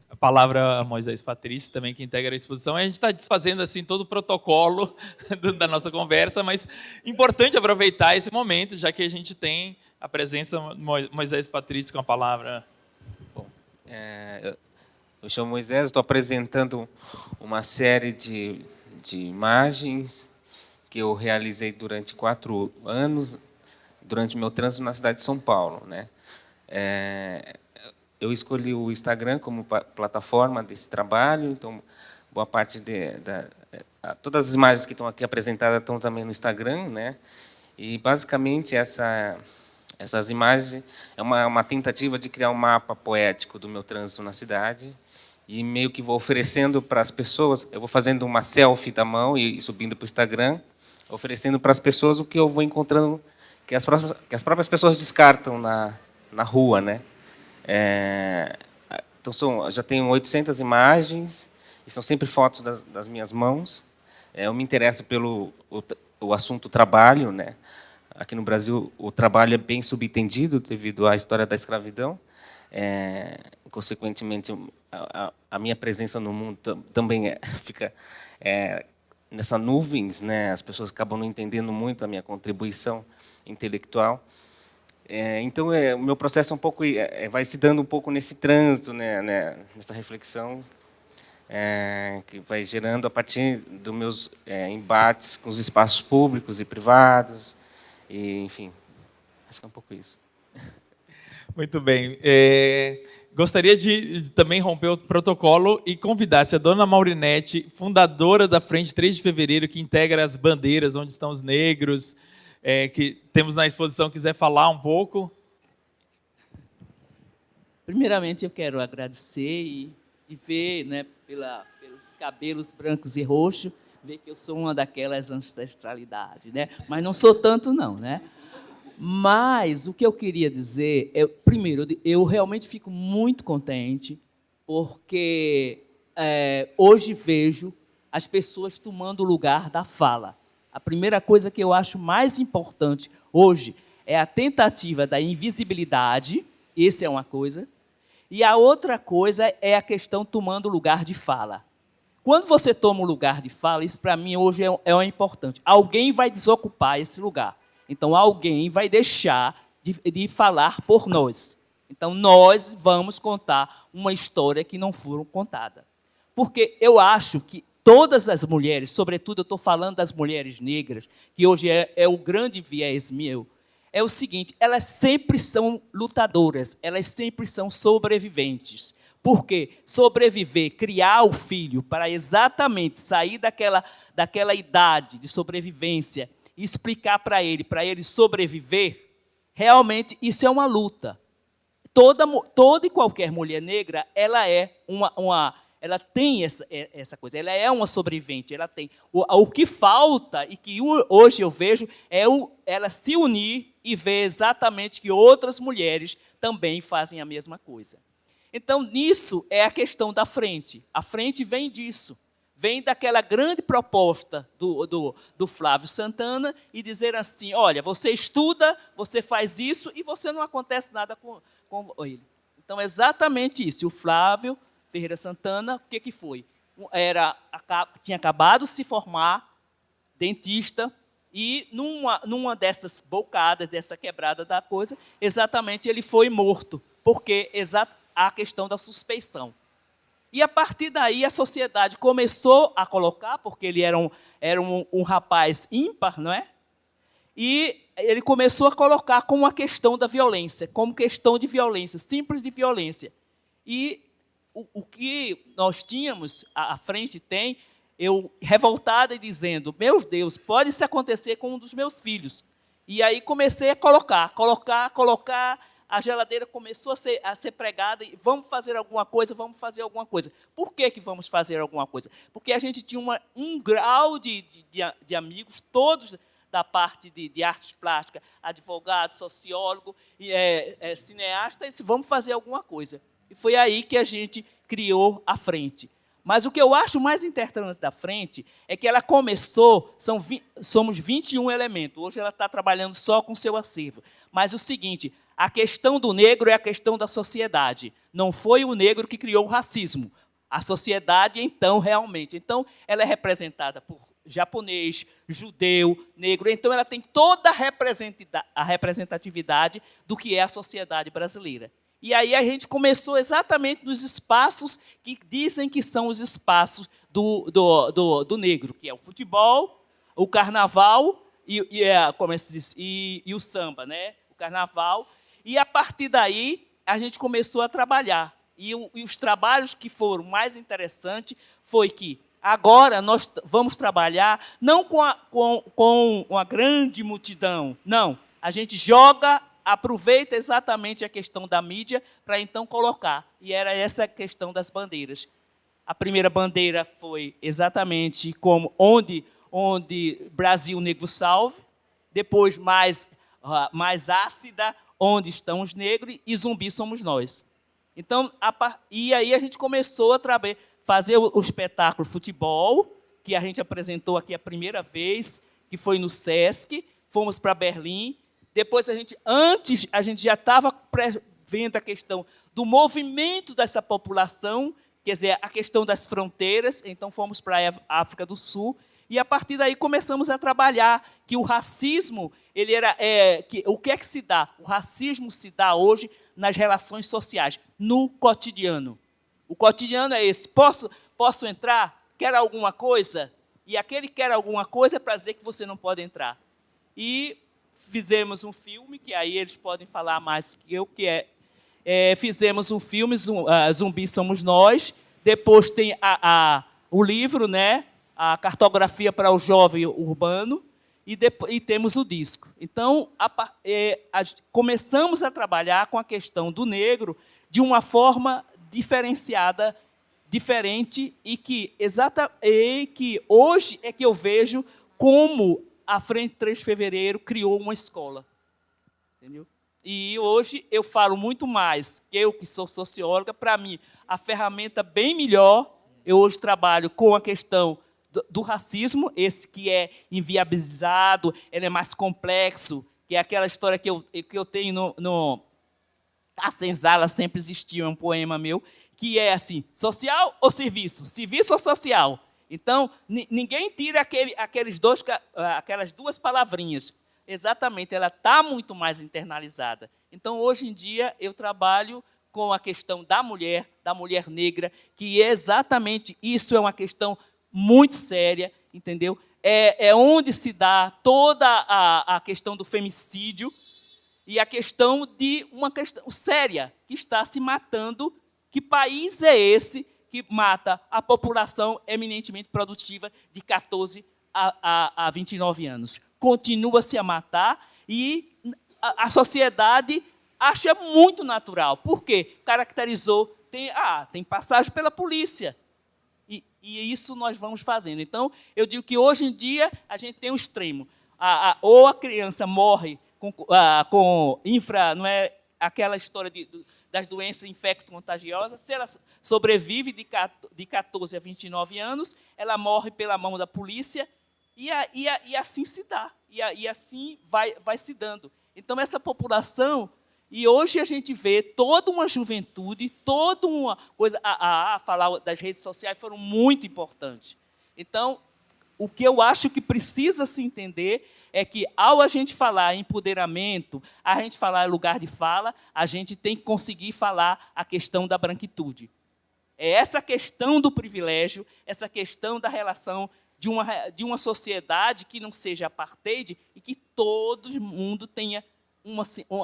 A palavra a Moisés Patrício, também que integra a exposição. A gente está desfazendo assim todo o protocolo da nossa conversa, mas importante aproveitar esse momento, já que a gente tem a presença de Moisés Patrício com a palavra. Bom, eu chamo Moisés, estou apresentando uma série de imagens que eu realizei durante 4 anos, durante meu trânsito na cidade de São Paulo, né? Eu escolhi o Instagram como plataforma desse trabalho, então boa parte todas as imagens que estão aqui apresentadas estão também no Instagram, né? E basicamente essas imagens é uma tentativa de criar um mapa poético do meu trânsito na cidade, e meio que vou oferecendo para as pessoas, eu vou fazendo uma selfie da mão e subindo para o Instagram, oferecendo para as pessoas o que eu vou encontrando, que as próprias pessoas descartam na rua, né? Então já tenho 800 imagens, e são sempre fotos das minhas mãos. Eu me interesso pelo o assunto trabalho, né? Aqui no Brasil, o trabalho é bem subentendido devido à história da escravidão. Consequentemente, a minha presença no mundo também fica nessa nuvens, né? As pessoas acabam não entendendo muito a minha contribuição intelectual. Então, o meu processo um pouco vai se dando um pouco nesse trânsito, né, nessa reflexão. que vai gerando a partir dos meus embates com os espaços públicos e privados, e, enfim, acho que é um pouco isso. Muito bem. Gostaria de também romper o protocolo e convidasse a dona Maurinete, fundadora da Frente 3 de Fevereiro, que integra as bandeiras onde estão os negros, que temos na exposição, quiser falar um pouco. Primeiramente, eu quero agradecer e ver, né, pelos cabelos brancos e roxos, ver que eu sou uma daquelas ancestralidades, né? Mas não sou tanto, não, né? Mas o que eu queria dizer é, primeiro, eu realmente fico muito contente porque hoje vejo as pessoas tomando o lugar da fala. A primeira coisa que eu acho mais importante hoje é a tentativa da invisibilidade, essa é uma coisa, e a outra coisa é a questão tomando o lugar de fala. Quando você toma o lugar de fala, isso para mim hoje é importante. Alguém vai desocupar esse lugar. Então, alguém vai deixar de falar por nós. Então, nós vamos contar uma história que não foram contada. Porque eu acho que todas as mulheres, sobretudo eu estou falando das mulheres negras, que hoje é o grande viés meu, é o seguinte, elas sempre são lutadoras, elas sempre são sobreviventes. Porque sobreviver, criar o filho para exatamente sair daquela idade de sobrevivência e explicar para ele sobreviver, realmente isso é uma luta. Toda e qualquer mulher negra, ela ela tem essa coisa, ela é uma sobrevivente, ela tem. O que falta, e que hoje eu vejo, é ela se unir e ver exatamente que outras mulheres também fazem a mesma coisa. Então, nisso é a questão da frente. A frente vem disso. Vem daquela grande proposta do Flávio Santana e dizer assim, olha, você estuda, você faz isso e você não acontece nada com ele. Então, é exatamente isso. O Flávio Ferreira Santana, o que foi? Tinha acabado de se formar, dentista, e numa dessas bocadas, dessa quebrada da coisa, exatamente ele foi morto, porque a questão da suspeição. E, a partir daí, a sociedade começou a colocar, porque ele era um rapaz ímpar, não é? E ele começou a colocar como a questão da violência, como questão de violência, simples de violência. E o que nós tínhamos, a frente tem, eu revoltada e dizendo, meu Deus, pode isso acontecer com um dos meus filhos. E aí comecei a colocar, a geladeira começou a ser pregada, e vamos fazer alguma coisa, vamos fazer alguma coisa. Por que vamos fazer alguma coisa? Porque a gente tinha um grau de amigos, todos da parte de artes plásticas, advogado, sociólogo, cineasta, e disse, vamos fazer alguma coisa. E foi aí que a gente criou a frente. Mas o que eu acho mais interessante da frente é que ela começou, somos 21 elementos, hoje ela está trabalhando só com seu acervo. Mas o seguinte, a questão do negro é a questão da sociedade. Não foi o negro que criou o racismo. A sociedade, então, realmente. Então, ela é representada por japonês, judeu, negro. Então, ela tem toda a representatividade do que é a sociedade brasileira. E aí a gente começou exatamente nos espaços que dizem que são os espaços do negro, que é o futebol, o carnaval como se diz, e o samba, né? O carnaval. E, a partir daí, a gente começou a trabalhar. E os trabalhos que foram mais interessantes foi que agora nós vamos trabalhar não com uma grande multidão, não. A gente aproveita exatamente a questão da mídia para, então, colocar. E era essa a questão das bandeiras. A primeira bandeira foi exatamente como onde Brasil Negro Salve, depois mais ácida, onde estão os negros, e Zumbi somos nós. Então, e aí a gente começou a fazer o espetáculo Futebol, que a gente apresentou aqui a primeira vez, que foi no Sesc, fomos para Berlim. Depois, antes, a gente já estava vendo a questão do movimento dessa população, quer dizer, a questão das fronteiras, então fomos para a África do Sul, e, a partir daí, começamos a trabalhar que o racismo, o que é que se dá? O racismo se dá hoje nas relações sociais, no cotidiano. O cotidiano é esse. Posso posso entrar? Quer alguma coisa? E aquele quer alguma coisa é para dizer que você não pode entrar. E fizemos um filme, que aí eles podem falar mais que eu, fizemos um filme, Zumbi Somos Nós. Depois tem o livro, né? A cartografia para o jovem urbano. E temos o disco. Então, começamos a trabalhar com a questão do negro de uma forma diferenciada, diferente, e que hoje é que eu vejo como a Frente 3 de Fevereiro criou uma escola. Entendeu? E hoje eu falo muito mais, eu que sou socióloga, para mim, a ferramenta bem melhor, eu hoje trabalho com a questão do racismo, esse que é inviabilizado, ele é mais complexo, que é aquela história que eu tenho A Senzala Sempre Existiu, é um poema meu, que é assim, social ou serviço? Serviço ou social? Então, ninguém tira aquelas duas palavrinhas. Exatamente, ela está muito mais internalizada. Então, hoje em dia, eu trabalho com a questão da mulher negra, que é exatamente isso, é uma questão muito séria, entendeu? É onde se dá toda a questão do femicídio e a questão de uma questão séria, que está se matando. Que país é esse que mata a população eminentemente produtiva de 14 a 29 anos? Continua-se a matar e a sociedade acha muito natural. Por quê? Caracterizou, tem passagem pela polícia. E isso nós vamos fazendo. Então, eu digo que hoje em dia a gente tem um extremo. Ou a criança morre com não é aquela história das doenças infecto-contagiosas, se ela sobrevive de 14 a 29 anos, ela morre pela mão da polícia e assim se dá. E assim vai se dando. Então, essa população... E hoje a gente vê toda uma juventude, toda uma coisa... falar das redes sociais foram muito importantes. Então, o que eu acho que precisa se entender é que, ao a gente falar em empoderamento, a gente falar em lugar de fala, a gente tem que conseguir falar a questão da branquitude. É essa questão do privilégio, essa questão da relação de uma sociedade que não seja apartheid e que todo mundo tenha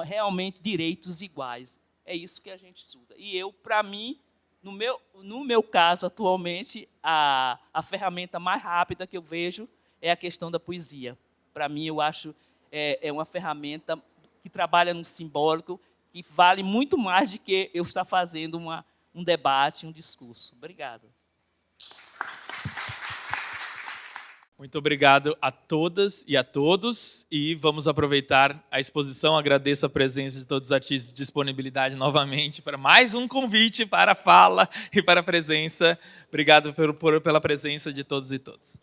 realmente direitos iguais. É isso que a gente estuda. E para mim, no meu caso, atualmente, a ferramenta mais rápida que eu vejo é a questão da poesia. Para mim, eu acho é uma ferramenta que trabalha no simbólico, que vale muito mais do que eu estar fazendo um debate, um discurso. Obrigado. Muito obrigado a todas e a todos. E vamos aproveitar a exposição. Agradeço a presença de todos os artistas, disponibilidade novamente para mais um convite para a fala e para a presença. Obrigado pela presença de todos e todas.